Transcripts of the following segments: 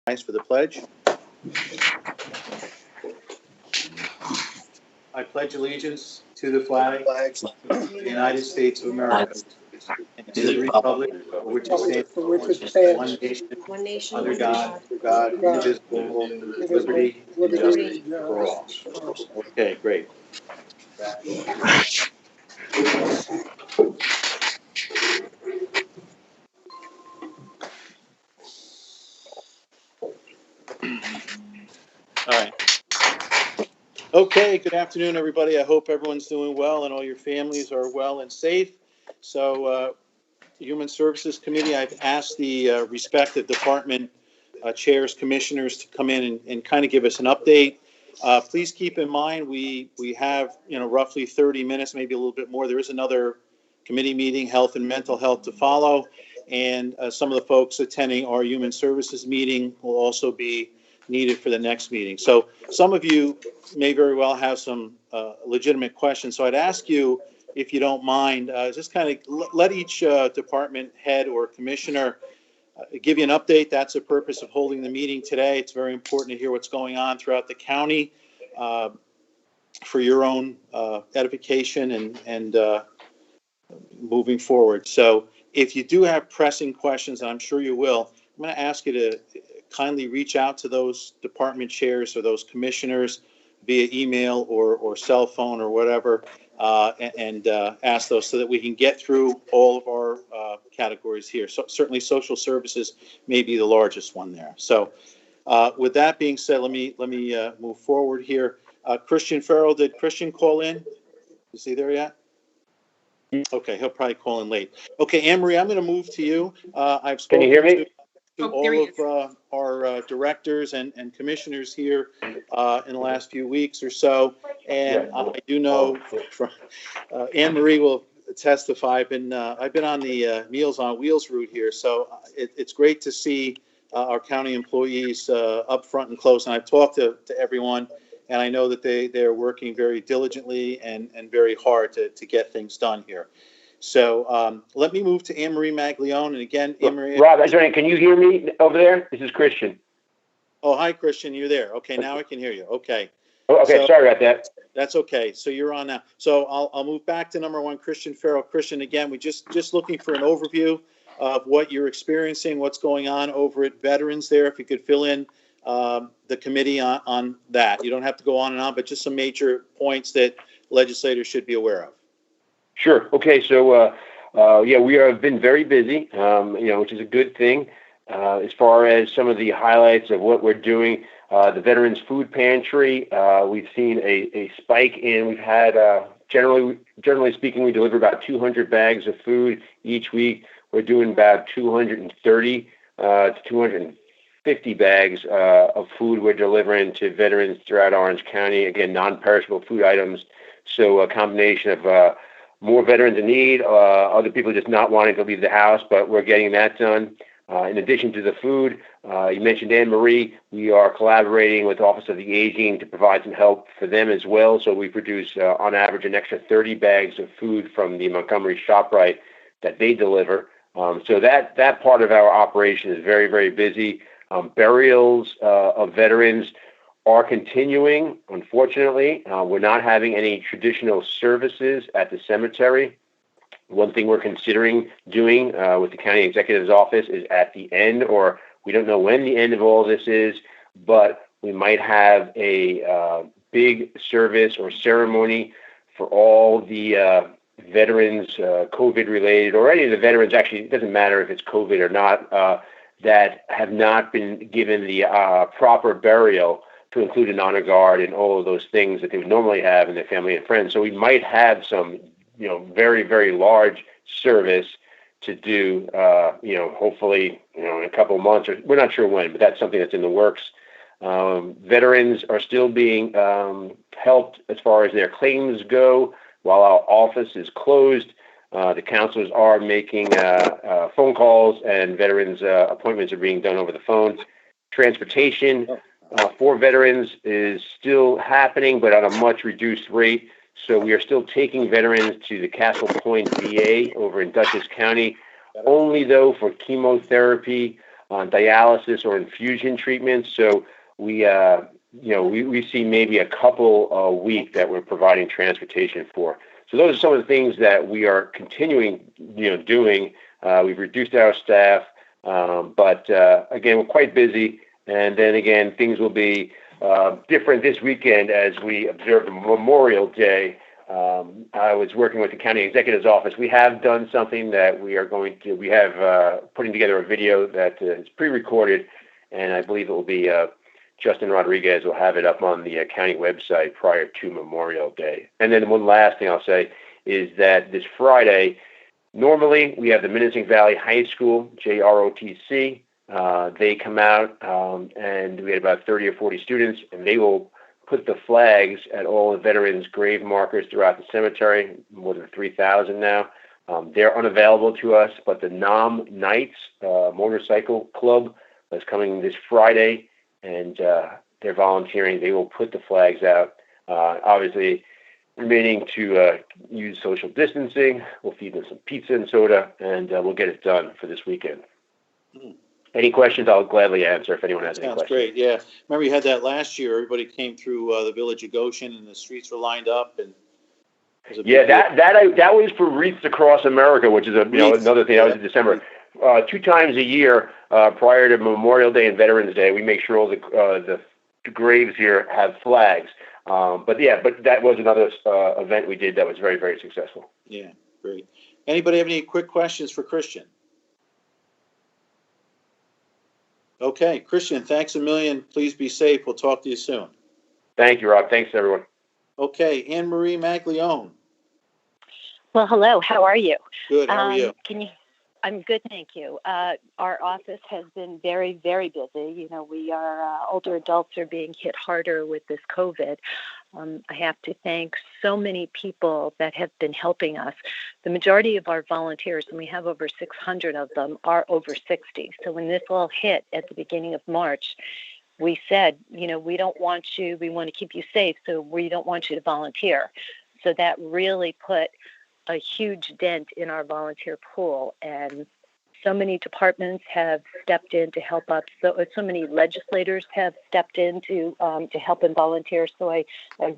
Rise for the pledge. I pledge allegiance to the flag of the United States of America and to the republic for which it stands, one nation, under God, indivisible, with liberty and justice for all. Okay, great. All right. Okay, good afternoon, everybody. I hope everyone's doing well and all your families are well and safe. So, Human Services Committee, I've asked the respective department chairs, commissioners to come in and kind of give us an update. Please keep in mind we have roughly 30 minutes, maybe a little bit more. There is another committee meeting, health and mental health, to follow, and some of the folks attending our Human Services meeting will also be needed for the next meeting. So some of you may very well have some legitimate questions. So I'd ask you, if you don't mind, just kind of let each department head or commissioner give you an update. That's the purpose of holding the meeting today. It's very important to hear what's going on throughout the county for your own edification and moving forward. So if you do have pressing questions, and I'm sure you will, I'm going to ask you to kindly reach out to those department chairs or those commissioners via email or cell phone or whatever, and ask those so that we can get through all of our categories here. So certainly social services may be the largest one there. So with that being said, let me move forward here. Christian Farrell, did Christian call in? Is he there yet? Okay, he'll probably call in late. Okay, Anne-Marie, I'm going to move to you. I've spoken to all of our directors and commissioners here in the last few weeks or so, and I do know from Anne-Marie will testify. I've been on the Meals on Wheels route here, so it's great to see our county employees up front and close. And I've talked to everyone, and I know that they're working very diligently and very hard to get things done here. So let me move to Anne-Marie Maglione. And again, Anne-Marie. Rob, can you hear me over there? This is Christian. Oh, hi, Christian. You're there. Okay, now I can hear you. Okay. Oh, okay, so, sorry about that. That's okay. So you're on now. So I'll move back to number one, Christian Farrell. Christian, again, we just looking for an overview of what you're experiencing, what's going on over at Veterans there. If you could fill in the committee on that. You don't have to go on and on, but just some major points that legislators should be aware of. Sure. Okay. So, we have been very busy, which is a good thing. As far as some of the highlights of what we're doing, the Veterans Food Pantry, we've seen a spike in. We've had, generally speaking, we deliver about 200 bags of food each week. We're doing about 230 to 250 bags of food we're delivering to veterans throughout Orange County. Again, non-perishable food items. So a combination of more veterans in need, other people just not wanting to leave the house, but we're getting that done. In addition to the food, you mentioned Anne-Marie, we are collaborating with Office of the Aging to provide some help for them as well. So we produce, on average, an extra 30 bags of food from the Montgomery ShopRite that they deliver. So that part of our operation is very, very busy. Burials of veterans are continuing. Unfortunately, we're not having any traditional services at the cemetery. One thing we're considering doing with the county executive's office is at the end, or we don't know when the end of all this is, but we might have a big service or ceremony for all the veterans, COVID-related, or any of the veterans, actually, it doesn't matter if it's COVID or not, that have not been given the proper burial, to include an honor guard and all of those things that they would normally have in their family and friends. So we might have some, very, very large service to do, hopefully, in a couple of months, or we're not sure when, but that's something that's in the works. Veterans are still being helped as far as their claims go while our office is closed. The counselors are making phone calls, and veterans appointments are being done over the phone. Transportation for veterans is still happening, but at a much reduced rate. So we are still taking veterans to the Castle Point VA over in Dutchess County, only though for chemotherapy on dialysis or infusion treatments. So we see maybe a couple a week that we're providing transportation for. So those are some of the things that we are continuing, doing. We've reduced our staff, but again, we're quite busy. And then again, things will be different this weekend as we observe Memorial Day. I was working with the county executive's office. We have done something that we have putting together a video that is pre-recorded, and I believe it will be Justin Rodriguez will have it up on the county website prior to Memorial Day. And then one last thing I'll say is that this Friday, normally we have the Minisink Valley High School, JROTC. They come out and we had about 30 or 40 students, and they will put the flags at all the veterans' grave markers throughout the cemetery, more than 3,000 now. They're unavailable to us, but the Nam Knights Motorcycle Club is coming this Friday, and they're volunteering. They will put the flags out. Obviously, remaining to use social distancing. We'll feed them some pizza and soda, and we'll get it done for this weekend. Any questions, I'll gladly answer if anyone has any questions. Sounds great, yeah. Remember you had that last year. Everybody came through the village of Goshen, and the streets were lined up. And that was for Wreaths Across America, which is another thing. That was in December. 2 times a year prior to Memorial Day and Veterans Day, we make sure all the graves here have flags. But that was another event we did that was very, very successful. Yeah, great. Anybody have any quick questions for Christian? Okay, Christian, thanks a million. Please be safe. We'll talk to you soon. Thank you, Rob. Thanks, everyone. Okay, Anne Marie Maglione. Well, hello. How are you? Good. How are you? I'm good, thank you. Our office has been very, very busy. We are older adults are being hit harder with this COVID. I have to thank so many people that have been helping us. The majority of our volunteers, and we have over 600 of them, are over 60. So when this all hit at the beginning of March, we said, we don't want you, we want to keep you safe, so we don't want you to volunteer. So that really put a huge dent in our volunteer pool, and so many departments have stepped in to help us. So many legislators have stepped in to help and volunteer. So I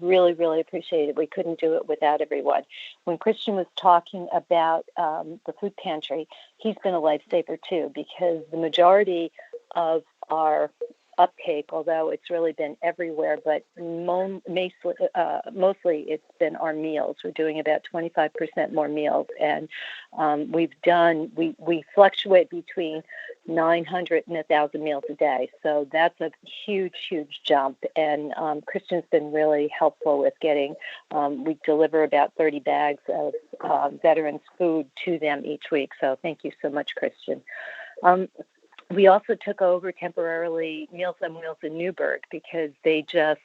really, really appreciate it. We couldn't do it without everyone. When Christian was talking about the food pantry, he's been a lifesaver too, because the majority of our uptake, although it's really been everywhere, but mostly it's been our meals. We're doing about 25% more meals, and we fluctuate between 900 and 1,000 meals a day. So that's a huge, huge jump, and Christian's been really helpful with getting, we deliver about 30 bags of veterans food to them each week. So thank you so much, Christian. We also took over temporarily Meals on Wheels in Newburgh because they just,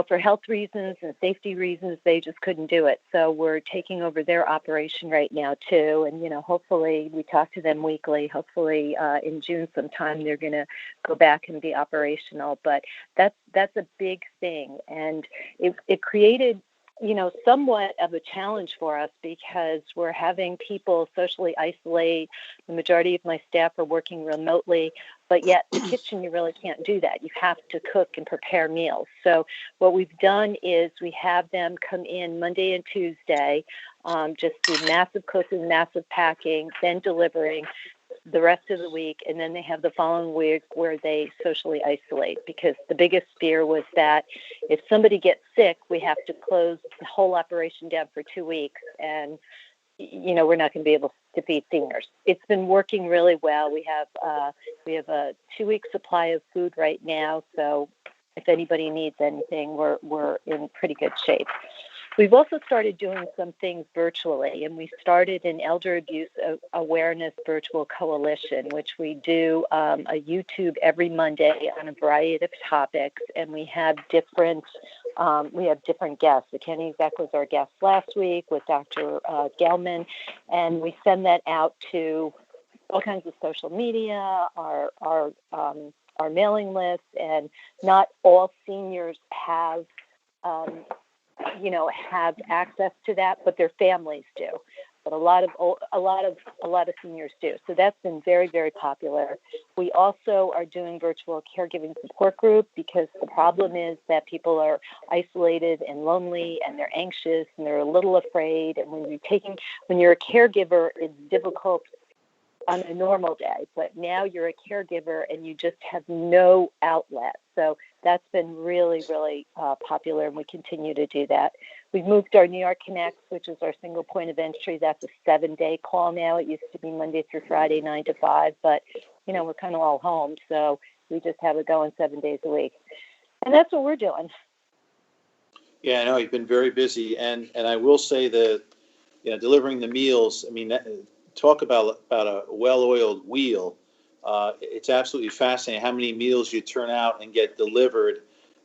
for health reasons and safety reasons, they just couldn't do it. So we're taking over their operation right now too. And, hopefully we talk to them weekly. Hopefully in June sometime they're going to go back and be operational. But that's a big thing. And it created somewhat of a challenge for us because we're having people socially isolate. The majority of my staff are working remotely, but yet the kitchen, you really can't do that. You have to cook and prepare meals. So what we've done is we have them come in Monday and Tuesday, just do massive cooking, massive packing, then delivering the rest of the week, and then they have the following week where they socially isolate, because the biggest fear was that if somebody gets sick, we have to close the whole operation down for 2 weeks, and we're not going to be able to feed seniors. It's been working really well. We have a 2-week supply of food right now, so if anybody needs anything, we're in pretty good shape. We've also started doing some things virtually, and we started an Elder Abuse Awareness Virtual Coalition, which we do a YouTube every Monday on a variety of topics, and we have different guests. The county exec was our guest last week with Dr. Gelman, and we send that out to all kinds of social media, our mailing list, and not all seniors have access to that, but their families do. but a lot of seniors do. So that's been very, very popular. We also are doing virtual caregiving support group because the problem is that people are isolated and lonely and they're anxious and they're a little afraid. And when you're a caregiver, it's difficult on a normal day, but now you're a caregiver and you just have no outlet. So that's been really, really popular, and we continue to do that. We've moved our New York Connects, which is our single point of entry. That's a 7-day call now. It used to be Monday through Friday, 9 to 5, but, we're kind of all home, so we just have it going 7 days a week. And that's what we're doing. Yeah, I know you've been very busy, and I will say that, delivering the meals, talk about a well-oiled wheel. It's absolutely fascinating how many meals you turn out and get delivered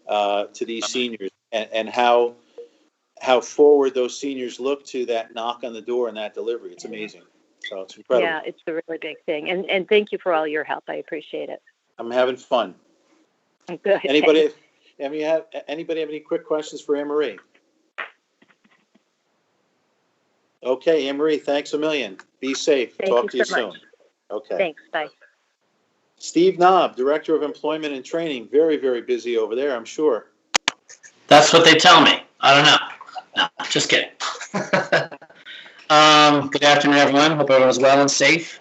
to these seniors, and how forward those seniors look to that knock on the door and that delivery. It's amazing. So it's incredible. Yeah, it's a really big thing. And thank you for all your help. I appreciate it. I'm having fun. Good. Anybody have any quick questions for Anne-Marie? Okay, Anne-Marie, thanks a million. Be safe. Talk to you soon. Okay. Thanks. Bye. Steve Knob, Director of Employment and Training. Very, very busy over there, I'm sure. That's what they tell me. I don't know. No, just kidding. Good afternoon, everyone. Hope everyone's well and safe.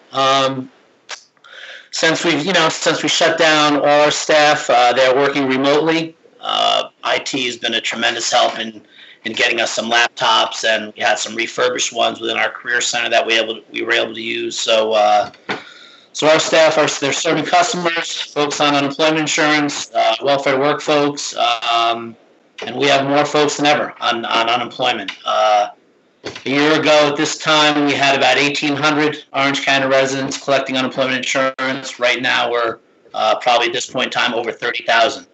Since we shut down all our staff, they're working remotely. IT has been a tremendous help in getting us some laptops, and we had some refurbished ones within our career center that we were able to use. So our staff they're serving customers, folks on unemployment insurance, welfare to work folks, and we have more folks than ever on unemployment. A year ago at this time, we had about 1,800 Orange County residents collecting unemployment insurance. Right now, we're probably at this point in time over 30,000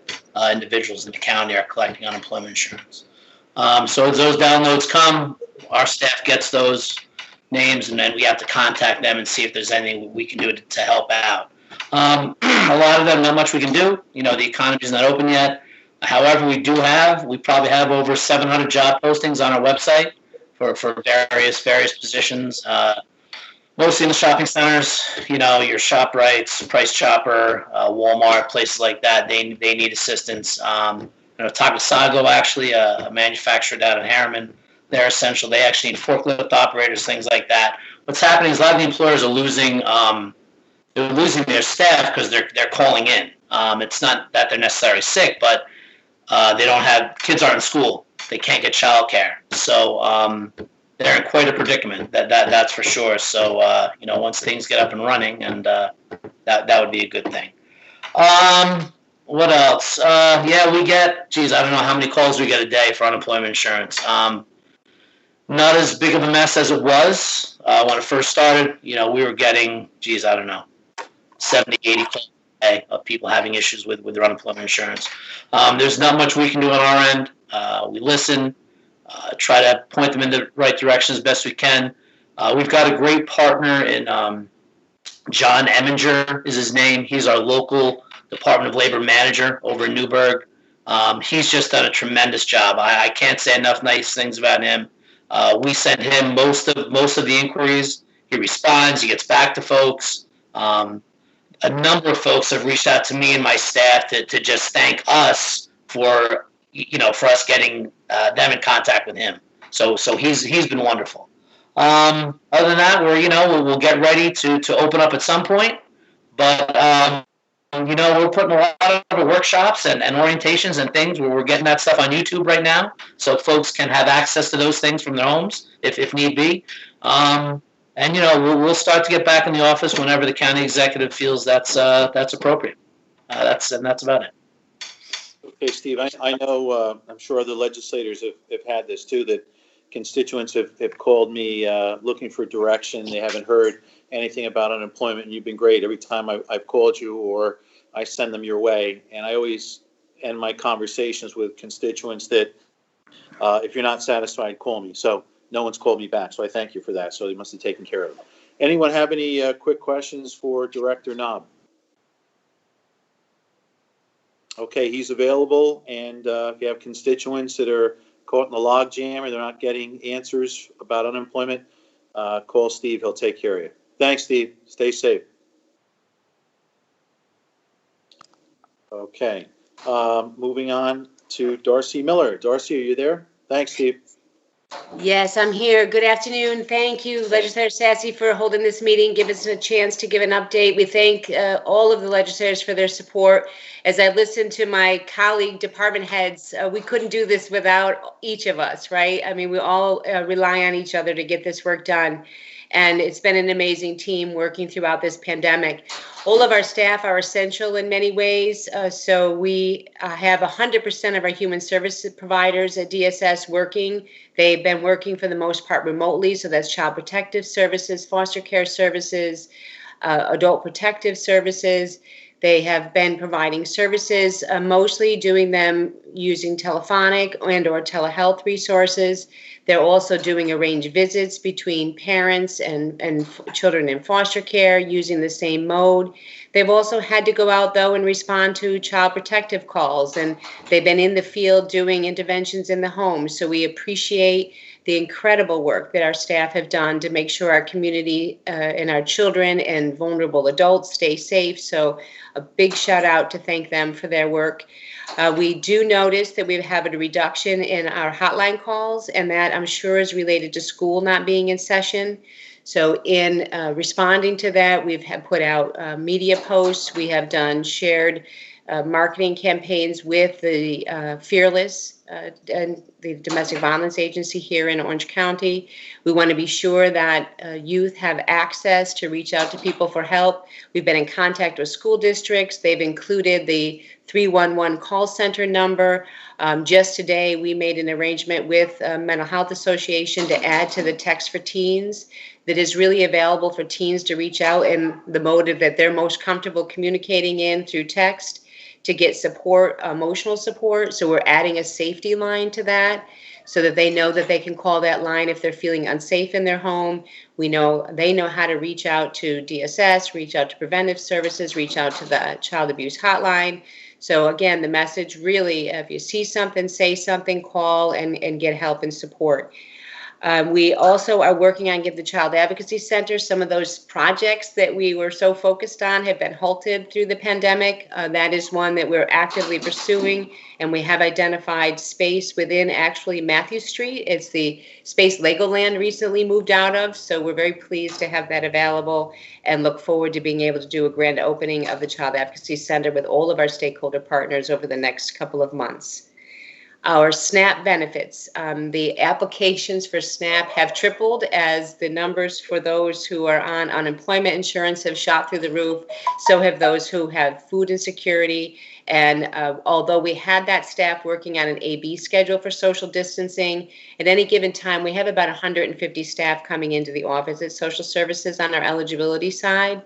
individuals in the county are collecting unemployment insurance. So as those downloads come, our staff gets those names, and then we have to contact them and see if there's anything we can do to help out. A lot of them, not much we can do. The economy's not open yet. However, we probably have over 700 job postings on our website for various positions. Mostly in the shopping centers, your ShopRites, Price Chopper, Walmart, places like that. They need assistance. Takasago, actually, a manufacturer down in Harriman, they're essential. They actually need forklift operators, things like that. What's happening is a lot of the employers are losing their staff because they're calling in. It's not that they're necessarily sick, but kids aren't in school. They can't get childcare. So they're in quite a predicament. That's for sure. So once things get up and running, and that would be a good thing. What else? We get, I don't know how many calls we get a day for unemployment insurance. Not as big of a mess as it was when it first started. We were getting, I don't know, 70, 80 calls a day of people having issues with their unemployment insurance. There's not much we can do on our end. We listen, try to point them in the right direction as best we can. We've got a great partner in John Eminger is his name. He's our local Department of Labor manager over in Newburgh. He's just done a tremendous job. I can't say enough nice things about him. We send him most of the inquiries. He responds. He gets back to folks. A number of folks have reached out to me and my staff to just thank us for us getting them in contact with him. So he's been wonderful. Other than that, we'll get ready to open up at some point, but we're putting a lot of workshops and orientations and things where we're getting that stuff on YouTube right now, so folks can have access to those things from their homes if need be. We'll start to get back in the office whenever the county executive feels that's appropriate. That's about it. Okay, Steve, I know, I'm sure other legislators have had this too, that constituents have called me looking for direction. They haven't heard anything about unemployment, and you've been great every time I've called you or I send them your way. And I always end my conversations with constituents that if you're not satisfied, call me. So no one's called me back, so I thank you for that. So they must have taken care of it. Anyone have any quick questions for Director Knob? Okay, he's available, and if you have constituents that are caught in the log jam or they're not getting answers about unemployment, call Steve. He'll take care of you. Thanks, Steve. Stay safe. Okay. Moving on to Darcy Miller. Darcy, are you there? Thanks, Steve. Yes, I'm here. Good afternoon. Thank you, Legislator Sassy, for holding this meeting, give us a chance to give an update. We thank all of the legislators for their support. As I listened to my colleague department heads, we couldn't do this without each of us, right? I mean, we all rely on each other to get this work done. And it's been an amazing team working throughout this pandemic. All of our staff are essential in many ways. So we have 100% of our human services providers at DSS working. They've been working for the most part remotely. So that's child protective services, foster care services, adult protective services. They have been providing services, mostly doing them using telephonic and or telehealth resources. They're also doing arranged visits between parents and children in foster care using the same mode. They've also had to go out, though, and respond to child protective calls, and they've been in the field doing interventions in the home. So we appreciate the incredible work that our staff have done to make sure our community and our children and vulnerable adults stay safe. So a big shout out to thank them for their work. We do notice that we have a reduction in our hotline calls, and that I'm sure is related to school not being in session. So in responding to that, we've put out media posts. We have done shared marketing campaigns with the Fearless and the Domestic Violence Agency here in Orange County. We want to be sure that youth have access to reach out to people for help. We've been in contact with school districts. They've included the 311 call center number. Just today, we made an arrangement with Mental Health Association to add to the text for teens that is really available for teens to reach out in the mode that they're most comfortable communicating in through text to get support, emotional support. So we're adding a safety line to that so that they know that they can call that line if they're feeling unsafe in their home. We know they know how to reach out to DSS, reach out to preventive services, reach out to the child abuse hotline. So again, the message really, if you see something, say something, call and get help and support. We also are working on Give the Child Advocacy Center. Some of those projects that we were so focused on have been halted through the pandemic. That is one that we're actively pursuing, and we have identified space within actually Matthew Street. It's the space Legoland recently moved out of, so we're very pleased to have that available and look forward to being able to do a grand opening of the Child Advocacy Center with all of our stakeholder partners over the next couple of months. Our SNAP benefits, the applications for SNAP have tripled as the numbers for those who are on unemployment insurance have shot through the roof. So have those who have food insecurity. And although we had that staff working on an A/B schedule for social distancing, at any given time, we have about 150 staff coming into the office at social services on our eligibility side.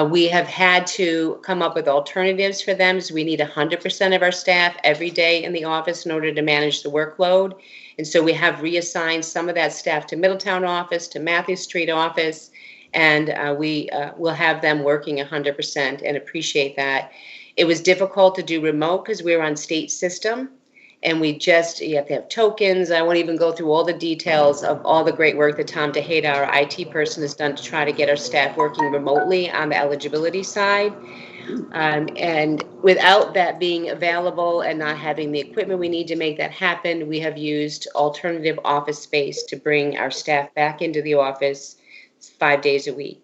We have had to come up with alternatives for them, as we need 100% of our staff every day in the office in order to manage the workload. And so we have reassigned some of that staff to Middletown office, to Matthew Street office, and we will have them working 100% and appreciate that. It was difficult to do remote because we were on state system. And you have to have tokens. I won't even go through all the details of all the great work that Tom Tejeda, our IT person, has done to try to get our staff working remotely on the eligibility side. And without that being available and not having the equipment we need to make that happen, we have used alternative office space to bring our staff back into the office 5 days a week.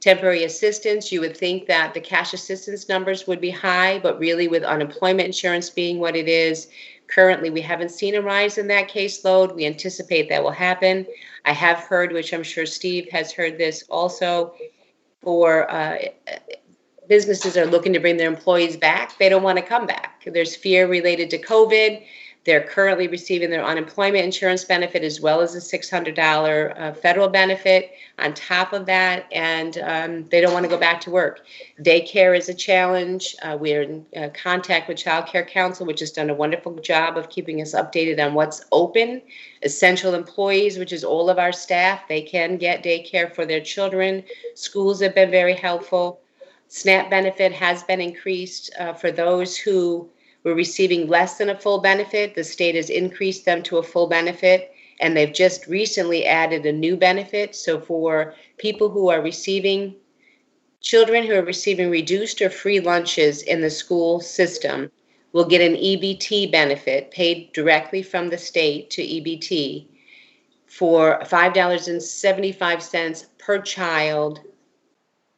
Temporary assistance, you would think that the cash assistance numbers would be high, but really with unemployment insurance being what it is, currently, we haven't seen a rise in that caseload. We anticipate that will happen. I have heard, which I'm sure Steve has heard this also, for businesses are looking to bring their employees back. They don't want to come back. There's fear related to COVID. They're currently receiving their unemployment insurance benefit as well as a $600 federal benefit on top of that, and they don't want to go back to work. Daycare is a challenge. We're in contact with Child Care Council, which has done a wonderful job of keeping us updated on what's open. Essential employees, which is all of our staff, they can get daycare for their children. Schools have been very helpful. SNAP benefit has been increased for those who were receiving less than a full benefit. The state has increased them to a full benefit. And they've just recently added a new benefit. So for people who are receiving, children who are receiving reduced or free lunches in the school system will get an EBT benefit paid directly from the state to EBT for $5.75 per child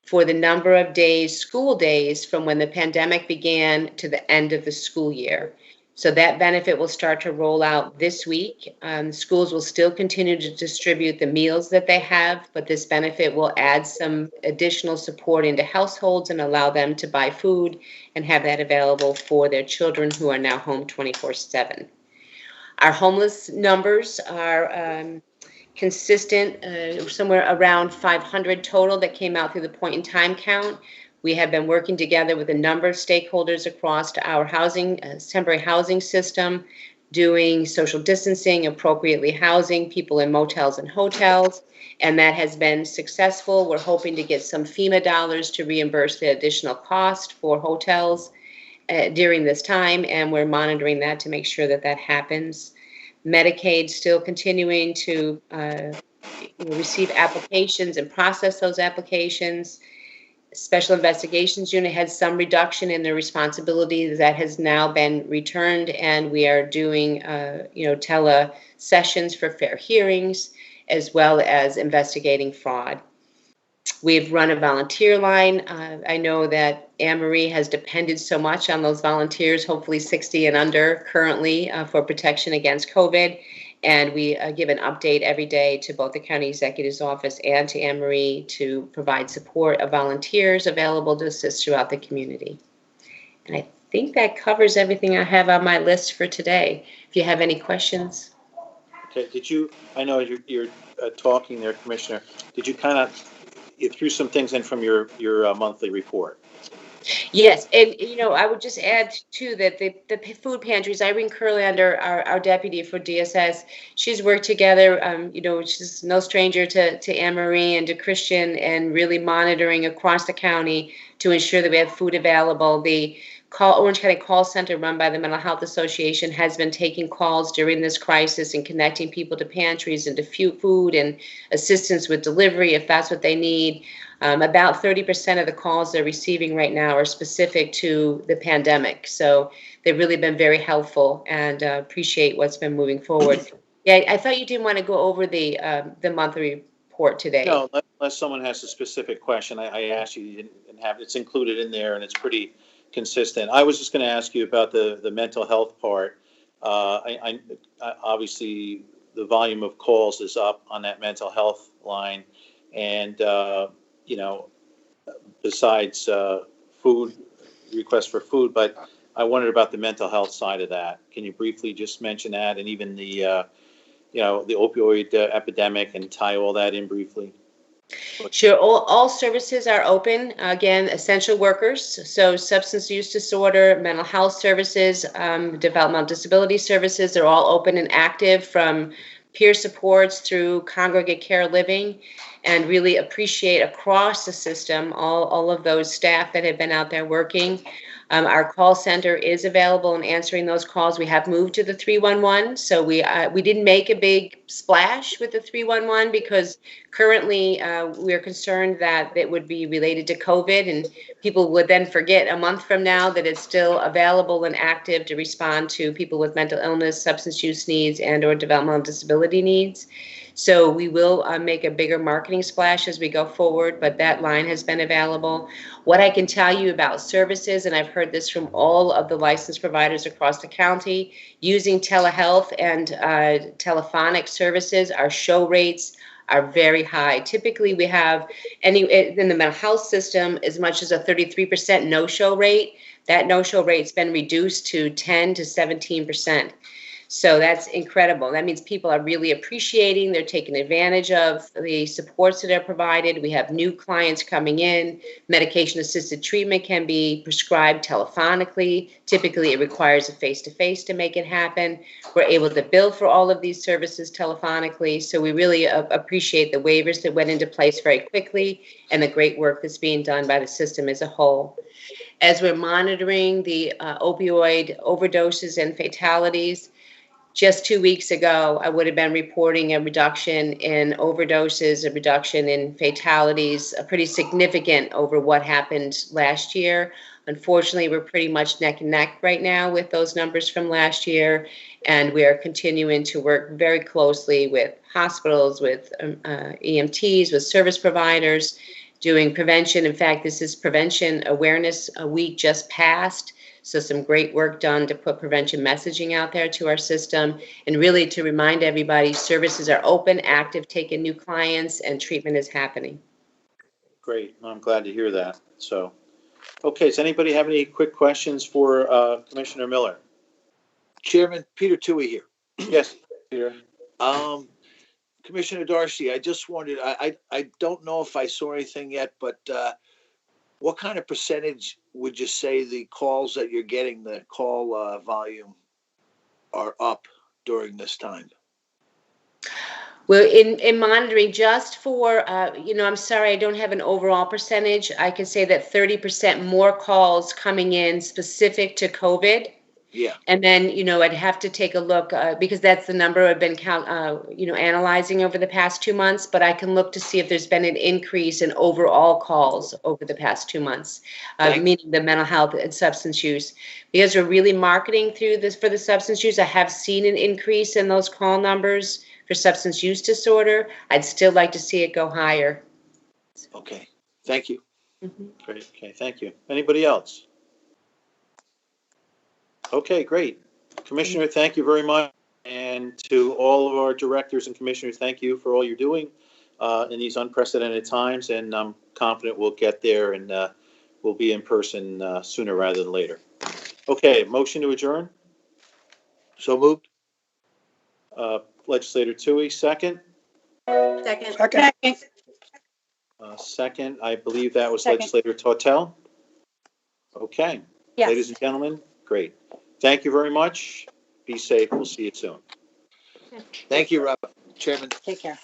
for the number of days, school days, from when the pandemic began to the end of the school year. So that benefit will start to roll out this week. Schools will still continue to distribute the meals that they have, but this benefit will add some additional support into households and allow them to buy food and have that available for their children who are now home 24/7. Our homeless numbers are consistent, somewhere around 500 total that came out through the point in time count. We have been working together with a number of stakeholders across our housing, temporary housing system, doing social distancing, appropriately housing people in motels and hotels, and that has been successful. We're hoping to get some FEMA dollars to reimburse the additional cost for hotels during this time, and we're monitoring that to make sure that that happens. Medicaid still continuing to receive applications and process those applications. Special Investigations Unit had some reduction in their responsibilities that has now been returned, and we are doing, tele sessions for fair hearings, as well as investigating fraud. We've run a volunteer line. I know that Anne Marie has depended so much on those volunteers, hopefully 60 and under currently, for protection against COVID. And we give an update every day to both the county executive's office and to Anne Marie to provide support of volunteers available to assist throughout the community. And I think that covers everything I have on my list for today. If you have any questions. Okay, I know you're talking there, Commissioner, did you you threw some things in from your monthly report? Yes, and I would just add too that the food pantries, Irene Kurlander, our deputy for DSS, she's worked together. She's no stranger to Anne Marie and to Christian, and really monitoring across the county to ensure that we have food available. The Orange County Call Center, run by the Mental Health Association, has been taking calls during this crisis and connecting people to pantries and to food and assistance with delivery if that's what they need. About 30% of the calls they're receiving right now are specific to the pandemic. So they've really been very helpful, and appreciate what's been moving forward. Yeah, I thought you didn't want to go over the monthly report today. No, unless someone has a specific question. I asked you didn't have it's included in there, and it's pretty consistent. I was just going to ask you about the mental health part. I obviously the volume of calls is up on that mental health line, and besides food requests for food, but I wondered about the mental health side of that. Can you briefly just mention that, and even the opioid epidemic, and tie all that in briefly? Sure. All services are open. Again, essential workers. So substance use disorder, mental health services, developmental disability services, they're all open and active, from peer supports through congregate care living, and really appreciate across the system all of those staff that have been out there working. Our call center is available and answering those calls. We have moved to the 311, so we didn't make a big splash with the 311 because currently we're concerned that it would be related to COVID, and people would then forget a month from now that it's still available and active to respond to people with mental illness, substance use needs, and or developmental disability needs. So we will make a bigger marketing splash as we go forward, but that line has been available. What I can tell you about services, and I've heard this from all of the licensed providers across the county, using telehealth and telephonic services, our show rates are very high. Typically, we have in the mental health system as much as a 33% no-show rate. That no-show rate's been reduced to 10 to 17%. So that's incredible. That means people are really appreciating, they're taking advantage of the supports that are provided. We have new clients coming in. Medication-assisted treatment can be prescribed telephonically. Typically, it requires a face-to-face to make it happen. We're able to bill for all of these services telephonically. So we really appreciate the waivers that went into place very quickly and the great work that's being done by the system as a whole. As we're monitoring the opioid overdoses and fatalities, just 2 weeks ago, I would have been reporting a reduction in overdoses, a reduction in fatalities, a pretty significant over what happened last year. Unfortunately, we're pretty much neck and neck right now with those numbers from last year, and we are continuing to work very closely with hospitals, with EMTs, with service providers, doing prevention. In fact, this is Prevention Awareness Week just passed, so some great work done to put prevention messaging out there to our system, and really to remind everybody services are open, active, taking new clients, and treatment is happening. Great. I'm glad to hear that. So, okay, does anybody have any quick questions for Commissioner Miller? Chairman, Peter Toohey here. Yes, Peter. Commissioner Darcy, I just wondered, I don't know if I saw anything yet, but what kind of percentage would you say the calls that you're getting, the call volume, are up during this time? Well, in monitoring, just for, I'm sorry, I don't have an overall percentage. I can say that 30% more calls coming in specific to COVID. Yeah. And then, I'd have to take a look because that's the number I've been analyzing over the past 2 months. But I can look to see if there's been an increase in overall calls over the past 2 months, meaning the mental health and substance use. Because we're really marketing through this for the substance use, I have seen an increase in those call numbers for substance use disorder. I'd still like to see it go higher. Okay. Thank you. Mm-hmm. Great. Okay, thank you. Anybody else? Okay, great. Commissioner, thank you very much. And to all of our directors and commissioners, thank you for all you're doing in these unprecedented times. And I'm confident we'll get there and we'll be in person sooner rather than later. Okay, motion to adjourn. So moved. Legislator Toohey, second. Second. Second, I believe that was Second. Legislator Tortel. Okay. Yes. Ladies and gentlemen, great. Thank you very much. Be safe. We'll see you soon. Thank you, Chairman. Take care.